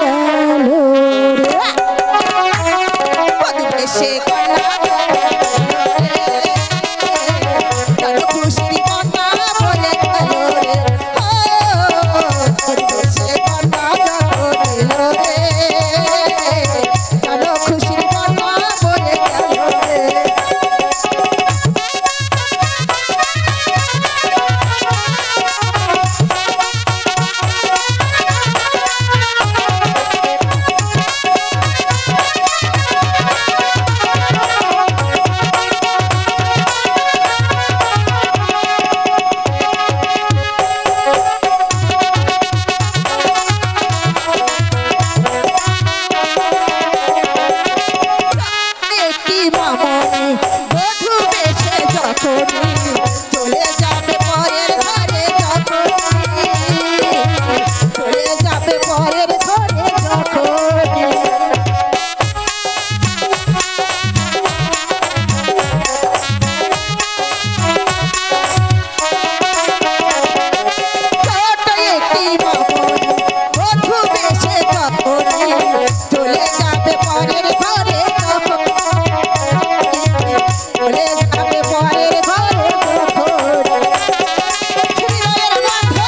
গেল রে প্রতিবেশে কন্যা চলো খুশির কন্যা বলে গেল রে প্রতিবেশে কন্যা গেল রে চলো খুশির কন্যা বলে গেল রে একটি মামনি বধূ বেশে যখনই চলে যাবে পরের ঘরে যখনই চলে যাবে পরের ঘরে যখনই ছোট একটি মামনি বধূ বেশে যখনই চলে যাবে পরের ঘরে চলে যাবে পরের ঘরে হৃদয়ের বন্ধু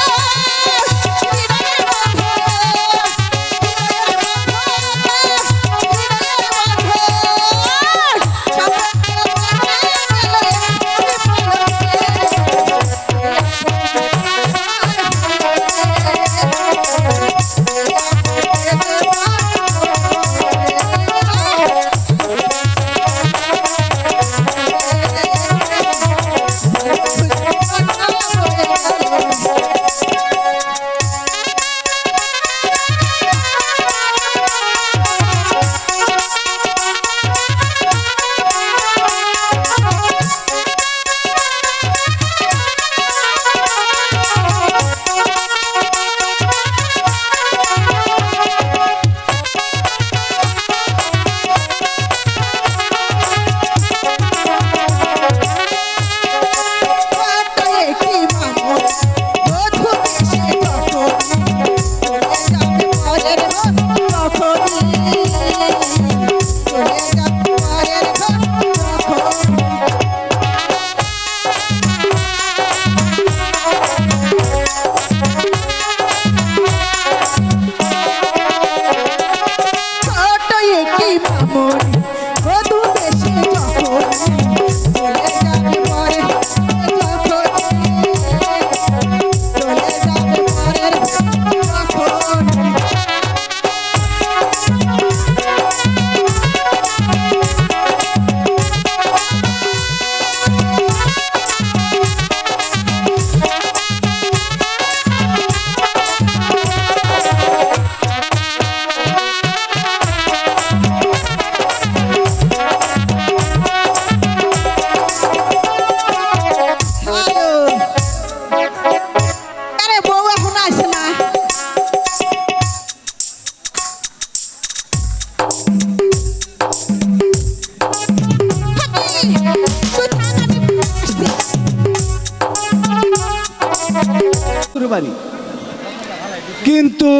হৃদয়ের বন্ধু কিন্তু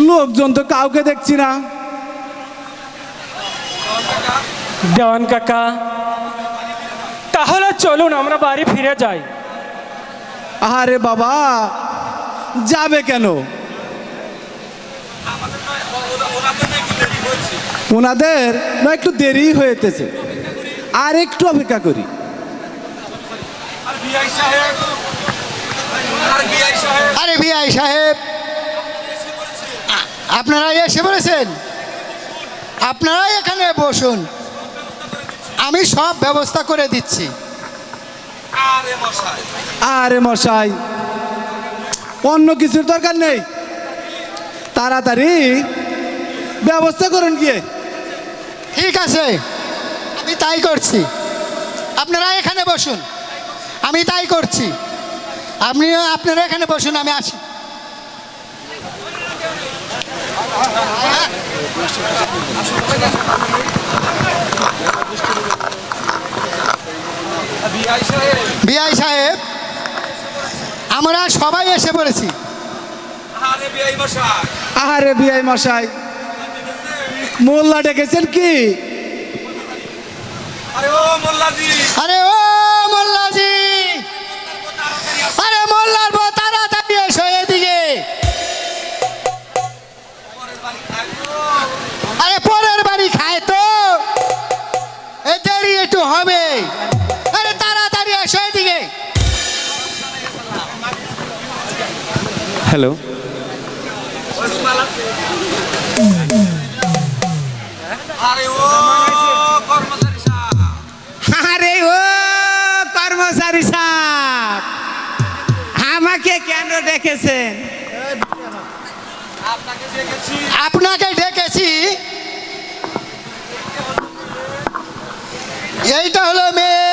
লোকজন তো কাউকে দেখছি না। দেওয়ান কাকা, তাহলে চলুন আমরা বাড়ি ফিরে যাই। আরে বাবা, যাবে কেন? ওনাদের না একটু দেরি হয়েছে, আর একটু অপেক্ষা করি। আরে বিআই সাহেব, আপনারা এসে বলেছেন, আপনারাই এখানে বসুন, আমি সব ব্যবস্থা করে দিচ্ছি। আরে মশাই, অন্য কিছুর দরকার নেই, তাড়াতাড়ি ব্যবস্থা করুন গিয়ে। ঠিক আছে, আমি তাই করছি, আপনারা এখানে বসুন, আমি তাই করছি। আপনারা এখানে বসুন, আমি আসি। বিআই সাহেব, আমরা সবাই এসে পড়েছি, আরে বিআই মশাই, মোল্লা ডেকেছেন কি? আরে ও মোল্লাজি, আরে মোল্লার বউ তাড়াতাড়ি এসো এদিকে। আরে পরের বাড়ি খায় তো, এ দেরি একটু হবে। আরে তাড়াতাড়ি এসো এদিকে। হ্যালো, আরে ও কর্মচারী সাহেব, আমাকে কেন ডেকেছেন? আপনাকে ডেকেছি, এইটা হলো মেয়ে,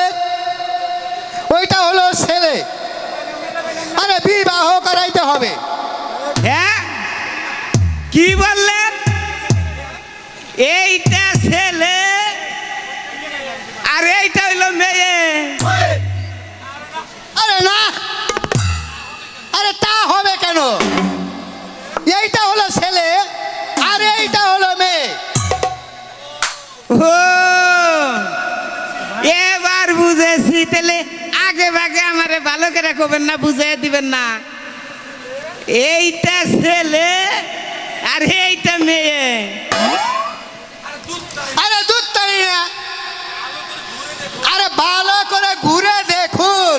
ওইটা হলো ছেলে। আরে বিবাহ করাইতে হবে। হ্যাঁ, কি বললেন? এইটা ছেলে আর এইটা হইলো মেয়ে? আরে না, আরে তা হবে কেন? এইটা হলো ছেলে আর এইটা হলো মেয়ে। ও, এবার বুঝেছি। তাহলে আগে ভাগে আমারে ভালো করে কবেন না, বুঝিয়ে দিবেন না। এইটা ছেলে আর এইটা মেয়ে। আরে দুধ তাই না, আরে ভালো করে ঘুরে দেখুন।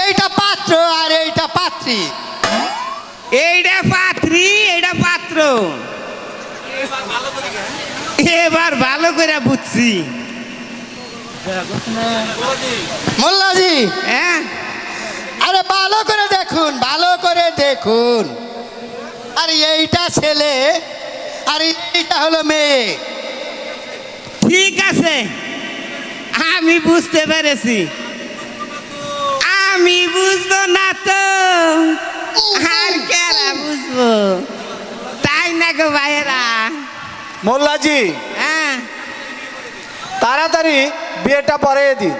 এইটা পাত্র আর এইটা পাত্রী। এইটা পাত্রী, এইটা পাত্র। এবার ভালো করে বুঝছি। মোল্লাজি, হ্যাঁ, আরে ভালো করে দেখুন, ভালো করে দেখুন। আরে এইটা ছেলে আর এইটা হলো মেয়ে। ঠিক আছে, আমি বুঝতে পেরেছি। আমি বুঝবো না তো আর কেরা বুঝবো, তাই না গো ভাইয়েরা? মোল্লাজি হ্যাঁ, তাড়াতাড়ি বিয়েটা পরে দিন।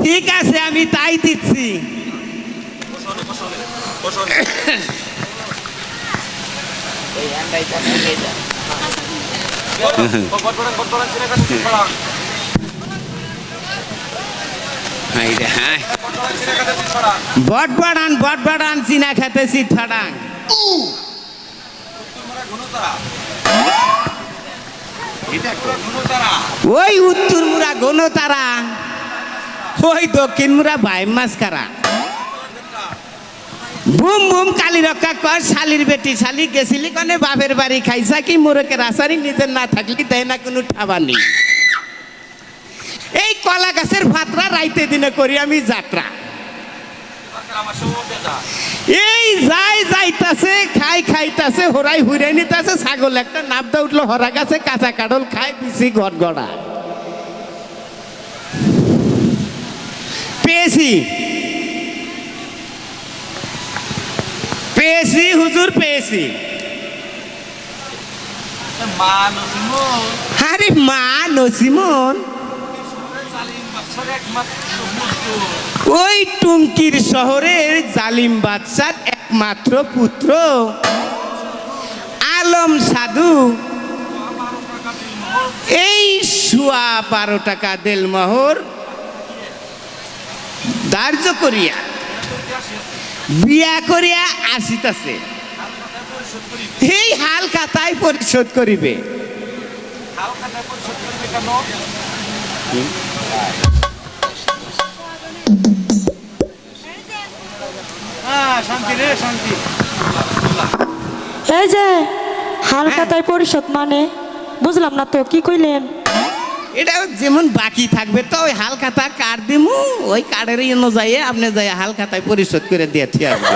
ঠিক আছে, আমি তাই দিচ্ছি। বট বাড়ান চিনা খেতে শীত ফাটাং। ওই উত্তর মুরা গণতারা, ওই দক্ষিণ মুরা ভাই মাসকারা। বুম বুম কালি রক্ষা কর, শালির বেটি শালি গেছিলি কনে বাপের বাড়ি খাইছা কি মোরকে রাসারি, নিজের না থাকলি তাই না কোনো ঠাবানি। এই কলা গাছের ভাতরা রাইতে দিনে করি আমি যাত্রা। এই যাই যাইতাছে, খাইতাছে, হরাই হুরাই নিতাছে। ছাগল একটা নাবদা উঠলো হরা গাছে, কাঁচা কাঠল খায়, বিচি গড়গড়া। পেয়েছি পেয়েছি হুজুর, পেয়েছি। আরে মা নসিমন, ওই টুঙ্কির শহরের জালিম বাদশার একমাত্র পুত্র আলম সাধু এই 12 টাকা দেলমোহর ধার্য করিয়া বিয়া করিয়া আসিতাছে। এই হাল খাতায় পরিশোধ করিবে। এই যে হালখাতায় পরিশোধ মানে বুঝলাম না তো, কি কইলেন? এটা যেমন বাকি থাকবে তো ওই হাল খাতা কার্ড দিমু, ওই কার্ডের অনুযায়ী আপনি যাই হাল খাতায় পরিশোধ করে দিয়ে আসবে।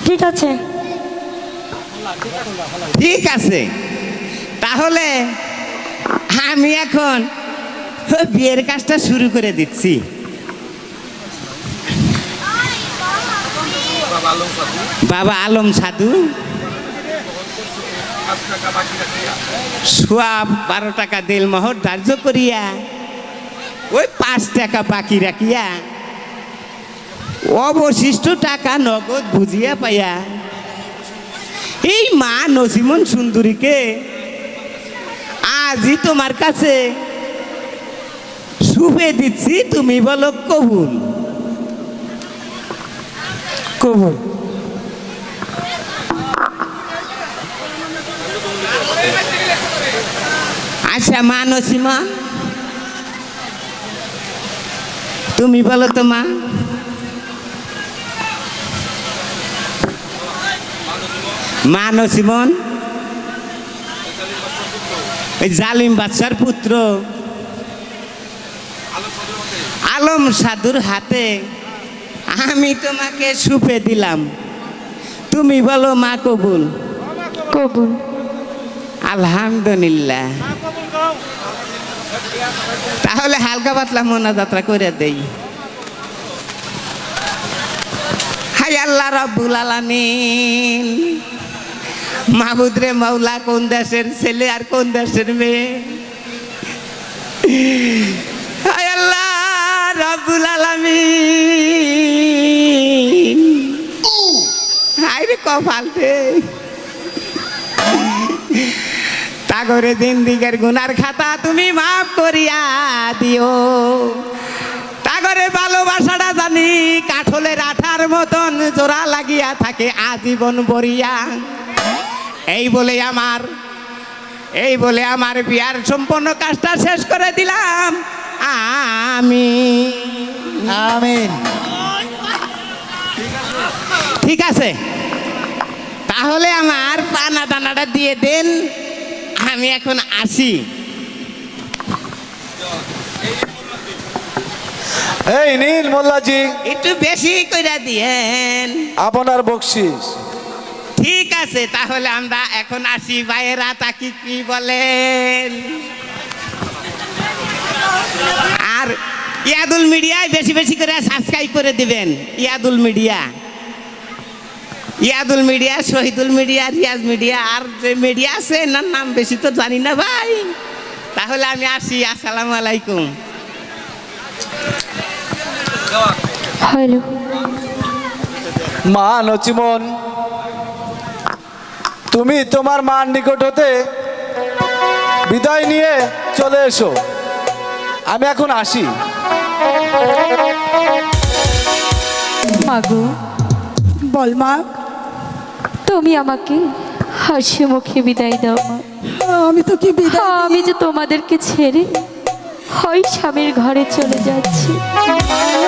ঠিক আছে, ঠিক আছে, তাহলে আমি এখন বিয়ের কাজটা শুরু করে দিচ্ছি। বাবা আলম সাধু 12 টাকা দেলমোহর ধার্য করিয়া ওই 5 টাকা বাকি রাখিয়া অবশিষ্ট টাকা নগদ বুঝিয়া পাইয়া এই মা নসিমন সুন্দরীকে আজই তোমার কাছে শুভে দিচ্ছি, তুমি বলো কবুল। কবুল। আচ্ছা মা নসিমন, তুমি বলো তো মা, মা নসিমন ওই জালিম বাদশার পুত্র আলম সাধুর হাতে আমি তোমাকে সুপে দিলাম, তুমি বলো মা কবুল। কবুল। আলহামদুলিল্লাহ। তাহলে হালকা পাতলা মোনাজাতটা করে দেই। হাই আল্লাহ রাব্বুল আলামিন, মাহবুদ রে মাওলা, কোন দেশের ছেলে আর কোন দেশের মেয়ে? হায় আল্লাহ রাব্বুল আলামিন, হায় রে কপাল রে, তাগরে জিন্দিগের গুনার খাতা তুমি মাফ করিয়া দিও। তাগরে ভালোবাসাটা জানি কাঠলের আঠার মতন জোড়া লাগিয়া থাকে আজীবন বরিয়া। এই বলে আমার বিয়ার সম্পূর্ণ কাজটা শেষ করে দিলাম। আমিন। ঠিক আছে, তাহলে আমার পানা দানাটা দিয়ে দেন, আমি এখন আসি। এই নীল মোল্লাজি, একটু বেশি কইরা দিয়েন। আপনার বকশিস। ঠিক আছে, তাহলে আমরা এখন আসি। ভাইয়েরা তাকি কি বলেন? আর ইয়াদুল মিডিয়ায় বেশি বেশি করে সাবস্ক্রাইব করে দিবেন। Yadul media, Shahidul media, Riyaz media, আর যে মিডিয়া আছে এনার নাম বেশি তো জানি না ভাই। তাহলে আমি আসি, আসসালামু আলাইকুম। হ্যালো। মা নচিমন, তুমি তোমার মার নিকট হতে বিদায় নিয়ে চলে এসো, আমি এখন আসি। মাগো, বল মা, তুমি আমাকে হাসি মুখে বিদায় দাও মা। আমি তো কি বিদায় আমি যে তোমাদেরকে ছেড়ে হয় স্বামীর ঘরে চলে যাচ্ছি। দিই?